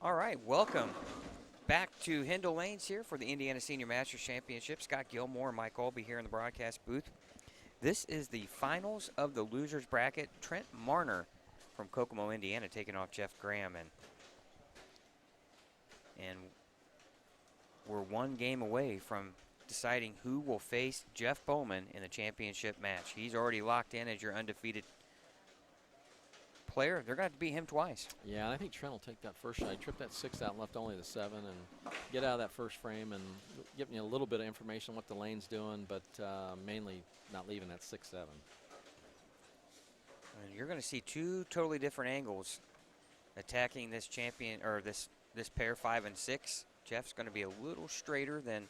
All right, welcome back to Hindel Lanes here for the Indiana Senior Masters Championship. Scott Gilmore and Mike Olby here in the broadcast booth. This is the finals of the losers bracket. Trent Marner from Kokomo, Indiana, taking off Jeff Graham, and we're one game away from deciding who will face Jeff Bowman in the championship match. He's already locked in as your undefeated player. They're going to have to beat him twice. Yeah, and I think Trent will take that first shot. He tripped that 6 out and left only the 7, and get out of that first frame and give me a little bit of information on what the lane's doing, but mainly not leaving that 6-7. And you're going to see two totally different angles attacking this champion, or this pair 5 and 6. Jeff's going to be a little straighter than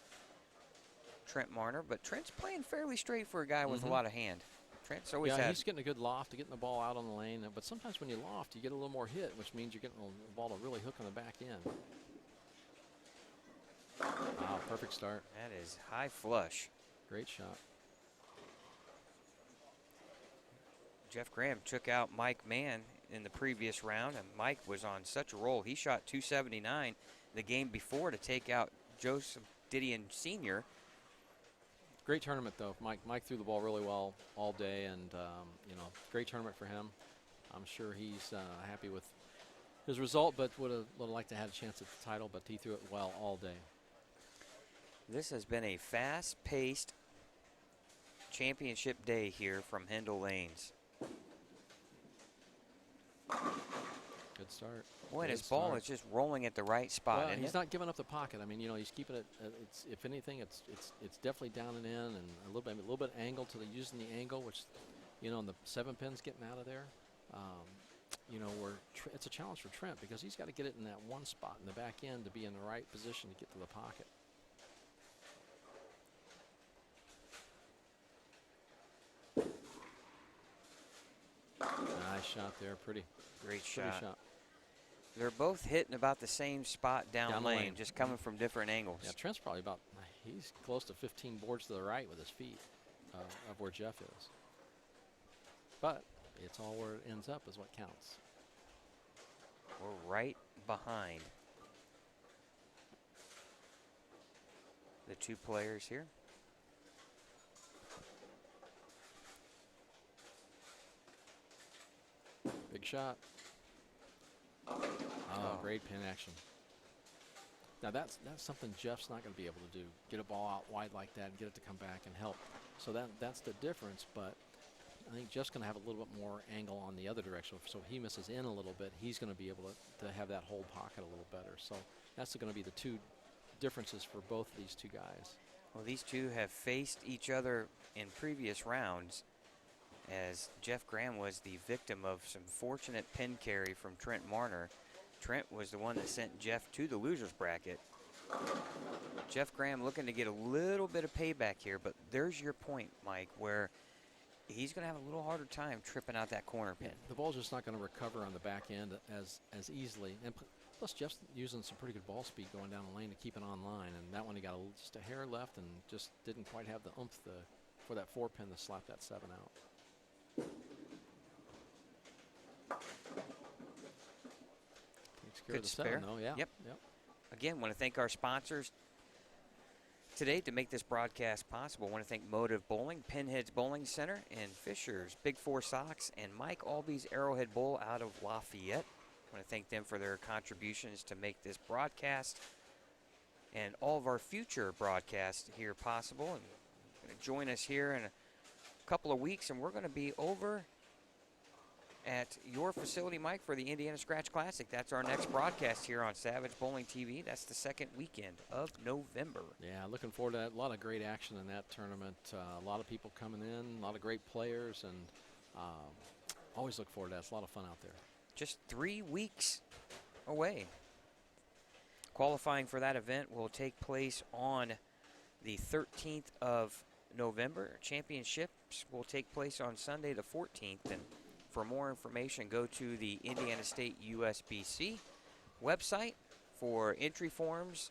Trent Marner, but Trent's playing fairly straight for a guy with a lot of hand. Trent's always had. He's getting a good loft to getting the ball out on the lane, but sometimes when you loft, you get a little more hit, which means you're getting the ball to really hook on the back end. Wow, perfect start. That is high flush. Great shot. Jeff Graham took out Mike Mann in the previous round, and Mike was on such a roll. He shot 279 the game before to take out Joseph Didion Sr. Great tournament, though. Mike threw the ball really well all day, and great tournament for him. I'm sure he's happy with his result, but would have liked to have a chance at the title, but he threw it well all day. This has been a fast-paced championship day here from Hindel Lanes. Good start. Boy, and his ball is just rolling at the right spot. Well, he's not giving up the pocket. I mean, he's keeping it. If anything, it's definitely down and in, and a little bit angle to using the angle, which, and the 7 pins getting out of there. Where it's a challenge for Trent because he's got to get it in that one spot in the back end to be in the right position to get to the pocket. Nice shot there. Pretty great shot. Pretty shot. They're both hitting about the same spot down lane, just coming from different angles. Yeah, Trent's probably he's close to 15 boards to the right with his feet of where Jeff is. But it's all where it ends up is what counts. We're right behind the two players here. Big shot. Oh, great pin action. Now that's something Jeff's not going to be able to do. Get a ball out wide like that and get it to come back and help. So that's the difference, but I think Jeff's going to have a little bit more angle on the other direction. So if he misses in a little bit, he's going to be able to have that whole pocket a little better. So that's going to be the two differences for both of these two guys. Well, these two have faced each other in previous rounds, as Jeff Graham was the victim of some fortunate pin carry from Trent Marner. Trent was the one that sent Jeff to the losers bracket. Jeff Graham looking to get a little bit of payback here, but there's your point, Mike, where he's going to have a little harder time tripping out that corner pin. The ball's just not going to recover on the back end as easily. And plus, Jeff's using some pretty good ball speed going down the lane to keep it on line, and that one he got just a hair left and just didn't quite have the oomph for that 4 pin to slap that 7 out. Good spare. 7, though. Yeah. Yep. Again, want to thank our sponsors today to make this broadcast possible. Want to thank Motive Bowling, Pinheads Bowling Center, and Fisher's Big Four Socks, and Mike Alby's Arrowhead Bowl out of Lafayette. Want to thank them for their contributions to make this broadcast and all of our future broadcasts here possible. And going to join us here in a couple of weeks, and we're going to be over at your facility, Mike, for the Indiana Scratch Classic. That's our next broadcast here on Savage Bowling TV. That's the second weekend of November. Yeah, looking forward to that. A lot of great action in that tournament. A lot of people coming in, a lot of great players, and always look forward to that. It's a lot of fun out there. Just 3 weeks away. Qualifying for that event will take place on the 13th of November. Championships will take place on Sunday the 14th. And for more information, go to the Indiana State USBC website for entry forms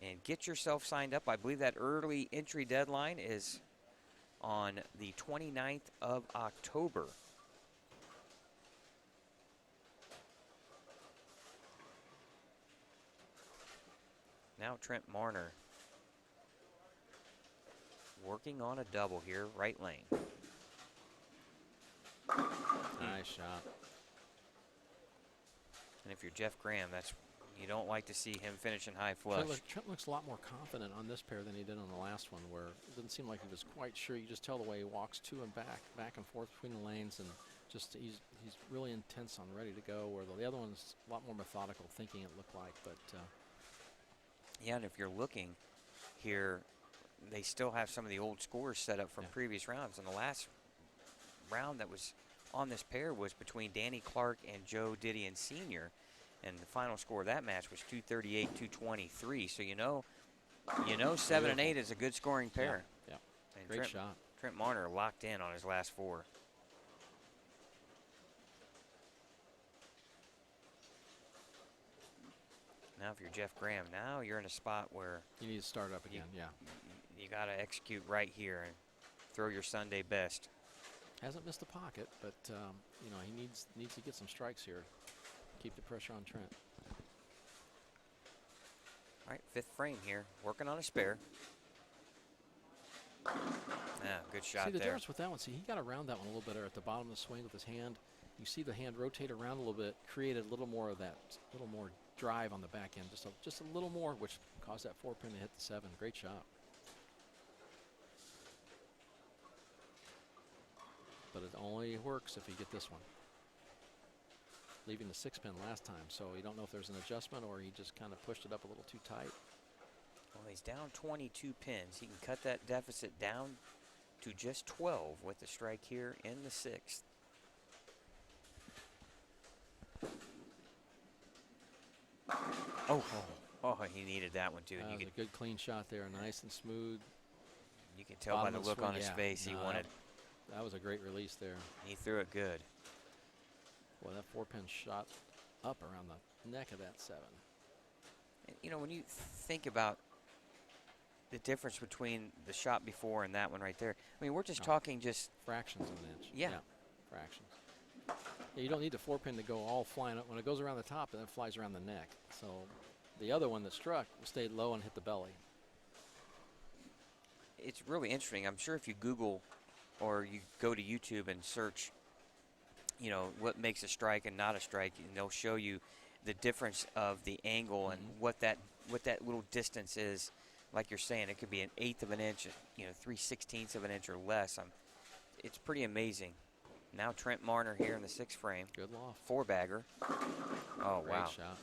and get yourself signed up. I believe that early entry deadline is on the 29th of October. Now Trent Marner working on a double here, right lane. Nice shot. And if you're Jeff Graham, you don't like to see him finishing high flush. Trent looks a lot more confident on this pair than he did on the last one, where it didn't seem like he was quite sure. You just tell the way he walks to and back and forth between the lanes, and just he's really intense on ready to go, where the other one's a lot more methodical, thinking it looked like. But yeah, and if you're looking here, they still have some of the old scores set up from previous rounds. And the last round that was on this pair was between Danny Clark and Joe Didion Sr., and the final score of that match was 238-223. So you know 7 and 8 is a good scoring pair. Yeah. And Great shot. Trent Marner locked in on his last 4. Now if you're Jeff Graham, now you're in a spot where you need to start up again. You got to execute right here and throw your Sunday best. Hasn't missed the pocket, but he needs to get some strikes here. Keep the pressure on Trent. All right, 5th frame here, working on a spare. Good shot there. See the difference with that one. See, he got around that one a little better at the bottom of the swing with his hand. You see the hand rotate around a little bit, created a little more of that, little more drive on the back end, just a little more, which caused that 4-pin to hit the 7. Great shot. But it only works if you get this one. Leaving the 6-pin last time, so you don't know if there's an adjustment or he just kind of pushed it up a little too tight. Well, he's down 22 pins. He can cut that deficit down to just 12 with the strike here in the 6th. Oh, he needed that one too. That was a good clean shot there, nice and smooth. You can tell by the look on his face he wanted. That was a great release there. He threw it good. Boy, that 4-pin shot up around the neck of that 7. And, when you think about the difference between the shot before and that one right there, I mean, we're just talking just fractions of an inch. Yeah, fractions. Yeah, you don't need the 4-pin to go all flying up. When it goes around the top, and it flies around the neck. So the other one that struck stayed low and hit the belly. It's really interesting. I'm sure if you Google or you go to YouTube and search, what makes a strike and not a strike, and they'll show you the difference of the angle and what that little distance is. Like you're saying, it could be 1/8 of an inch, 3/16 of an inch or less. It's pretty amazing. Now Trent Marner here in the 6th frame. Good loft. 4-bagger. Oh, Great wow. shot.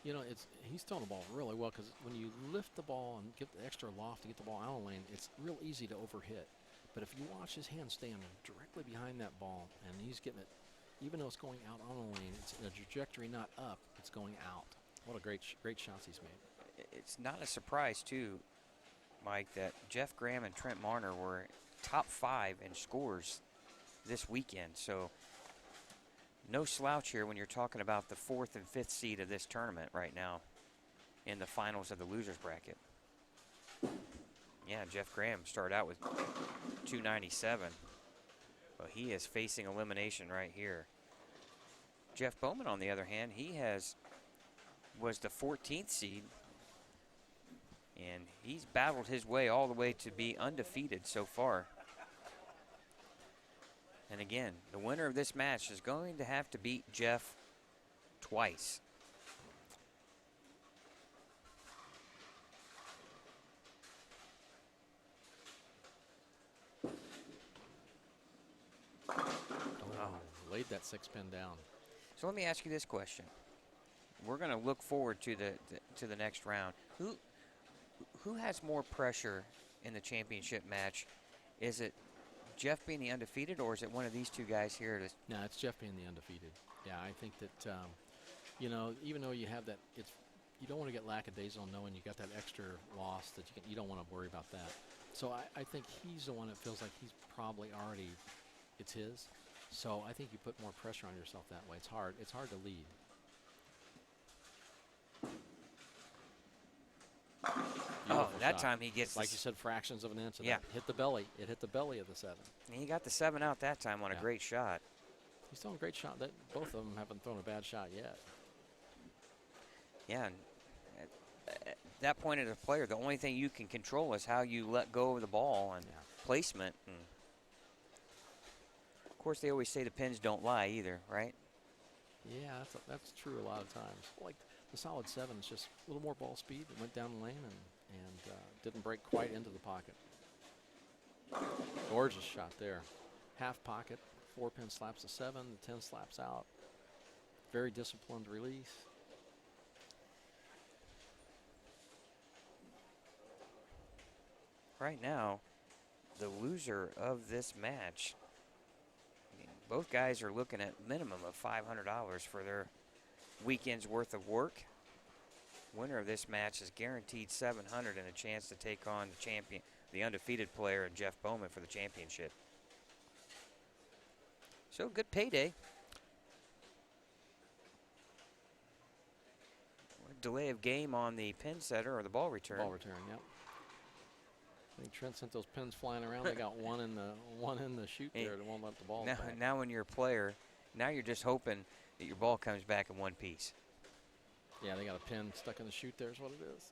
He's throwing the ball really well, because when you lift the ball and get the extra loft to get the ball out of the lane, it's real easy to overhit. But if you watch his hand stand directly behind that ball, and he's getting it, even though it's going out on the lane, it's in a trajectory not up, it's going out. What a great shots he's made. It's not a surprise, too, Mike, that Jeff Graham and Trent Marner were top 5 in scores this weekend. So no slouch here when you're talking about the 4th and 5th seed of this tournament right now in the finals of the losers bracket. Yeah, Jeff Graham started out with 297. But he is facing elimination right here. Jeff Bowman, on the other hand, was the 14th seed. And he's battled his way all the way to be undefeated so far. And again, the winner of this match is going to have to beat Jeff twice. Laid that 6-pin down. So let me ask you this question. We're going to look forward to the next round. Who has more pressure in the championship match? Is it Jeff being the undefeated, or is it one of these two guys here? No, it's Jeff being the undefeated. Yeah, I think that even though you have that, you don't want to get lackadaisical knowing you got that extra loss that you don't want to worry about that. So I think he's the one that feels like he's probably already, it's his. So I think you put more pressure on yourself that way. It's hard to lead. That shot. Time he gets, like you said, fractions of an inch. Yeah. Hit the belly. It hit the belly of the 7. And he got the 7 out that time on a great shot. He's throwing a great shot. Both of them haven't thrown a bad shot yet. Yeah, and that point of the player, the only thing you can control is how you let go of the ball and placement. And of course, they always say the pins don't lie either, right? Yeah, that's true a lot of times. Like the solid 7 is just a little more ball speed. It went down the lane and didn't break quite into the pocket. Gorgeous shot there. Half pocket, 4-pin slaps the 7, the 10 slaps out. Very disciplined release. Right now, the loser of this match, I mean, both guys are looking at minimum of $500 for their weekend's worth of work. Winner of this match is guaranteed $700 and a chance to take on the champion, the undefeated player, Jeff Bowman, for the championship. So good payday. Delay of game on the pin setter or the ball return. Ball return, yep. I think Trent sent those pins flying around. They got one in the chute there that won't let the ball back. Now when you're a player, now you're just hoping that your ball comes back in one piece. Yeah, they got a pin stuck in the chute there is what it is.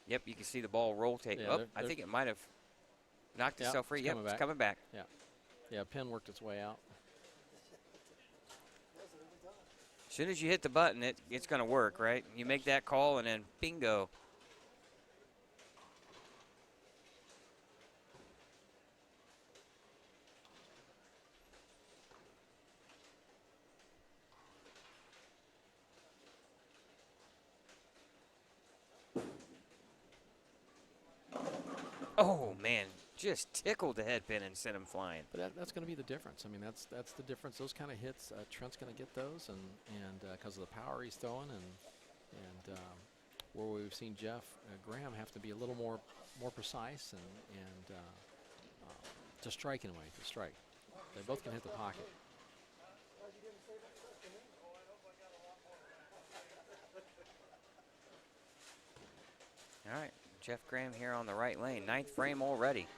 Yep, you can see the ball rotate. Yeah, I think it might have knocked itself free. Yep, it's coming back. Yeah. Yeah, pin worked its way out. As soon as you hit the button, it's going to work, right? You make that call, and then bingo. Oh, man, just tickled the head pin and sent him flying. But that's going to be the difference. I mean, that's the difference. Those kind of hits, Trent's going to get those, and because of the power he's throwing, and where we've seen Jeff Graham have to be a little more precise and to strike anyway. To strike, they both can hit the pocket. All right, Jeff Graham here on the right lane. 9th frame already.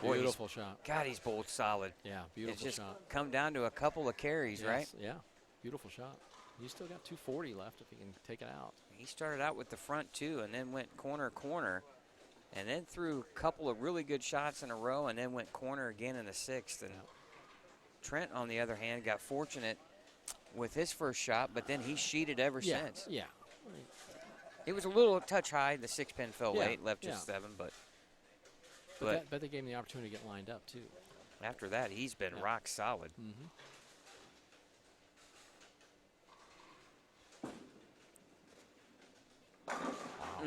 Boy, Beautiful shot. God, he's bowled solid. Yeah, beautiful it's just shot. Come down to a couple of carries, right? Yeah, beautiful shot. He's still got 240 left if he can take it out. He started out with the front two and then went corner, and then threw a couple of really good shots in a row and then went corner again in the 6th. And Trent, on the other hand, got fortunate with his first shot, but then he sheeted ever since. Yeah. It was a little touch high. The 6-pin fell late, left just 7, but they gave him the opportunity to get lined up too. After that, he's been rock solid. Mm-hmm. Wow.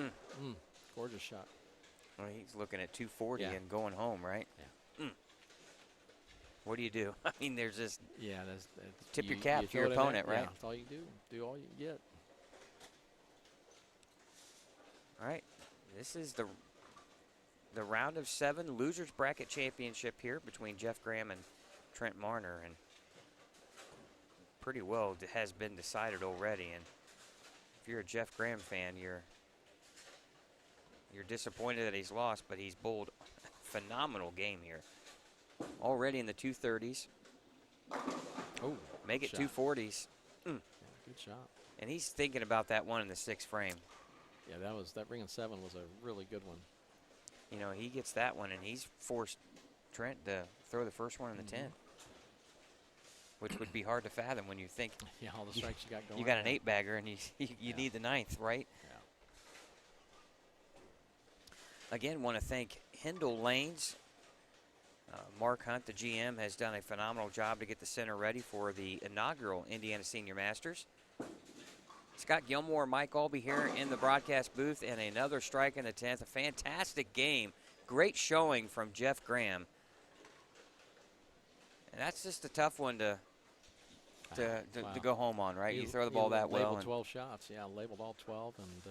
Gorgeous shot. Well, he's looking at 240 and going home, right? Yeah. What do you do? I mean, there's just that's tip your cap to your opponent, right? Yeah, that's all you do. Do all you can get. All right, this is the round of 7 losers bracket championship here between Jeff Graham and Trent Marner, and pretty well has been decided already. And if you're a Jeff Graham fan, you're disappointed that he's lost, but he's bowled a phenomenal game here. Already in the 230s. Oh, make it shot. 240s. Yeah, good shot. And he's thinking about that one in the 6th frame. Yeah, that ring in 7 was a really good one. You know, he gets that one, and he's forced Trent to throw the first one in the 10, which would be hard to fathom when you think. Yeah, all the strikes you got going. You got an 8-bagger, and you need the 9th, right? Yeah. Again, want to thank Hindel Lanes. Mark Hunt, the GM, has done a phenomenal job to get the center ready for the inaugural Indiana Senior Masters. Scott Gilmore, Mike Albee here in the broadcast booth, and another strike in the 10th. A fantastic game. Great showing from Jeff Graham. And that's just a tough one to go home on, right? You throw the ball that well. Labeled 12 shots, labeled all 12, and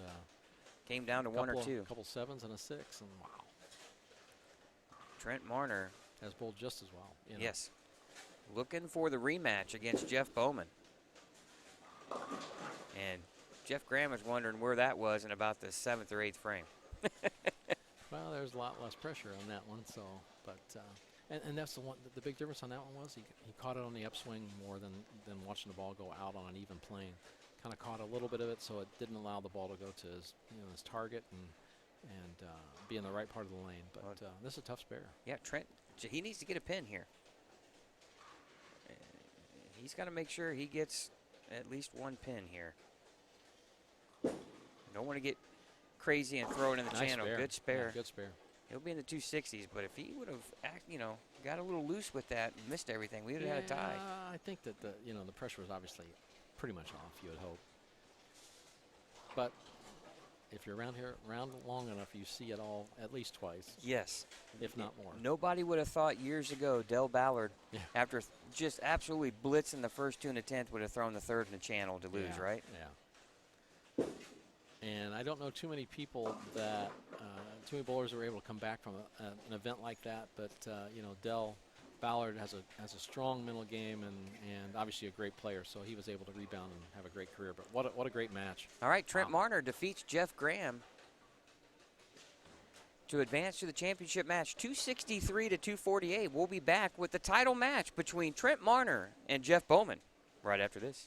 came down to 1 or 2. A couple 7s and a 6, and wow. Trent Marner has bowled just as well. You know. Yes. Looking for the rematch against Jeff Bowman. And Jeff Graham is wondering where that was in about the 7th or 8th frame. Well, there's a lot less pressure on that one. So, but and that's the one. The big difference on that one was he caught it on the upswing more than watching the ball go out on an even plane. kind of caught a little bit of it, so it didn't allow the ball to go to his target and be in the right part of the lane. But this is a tough spare. Yeah, Trent, he needs to get a pin here. He's got to make sure he gets at least one pin here. Don't want to get crazy and throw it in the channel. Spare. Good spare. Yeah, good spare. He'll be in the 260s, but if he would have, got a little loose with that and missed everything, we would have had a tie. I think that the pressure was obviously pretty much off. You would hope. But if you're around long enough, you see it all at least twice. Yes, if not more. Nobody would have thought years ago Del Ballard, after just absolutely blitzing the first 2 in the 10th, would have thrown the third in the channel to lose, right? Yeah. And I don't know too many people that too many bowlers are able to come back from an event like that. But Del Ballard has a strong mental game and obviously a great player, so he was able to rebound and have a great career. But what a great match! All right, Trent Marner defeats Jeff Graham to advance to the championship match, 263 to 248. We'll be back with the title match between Trent Marner and Jeff Bowman right after this.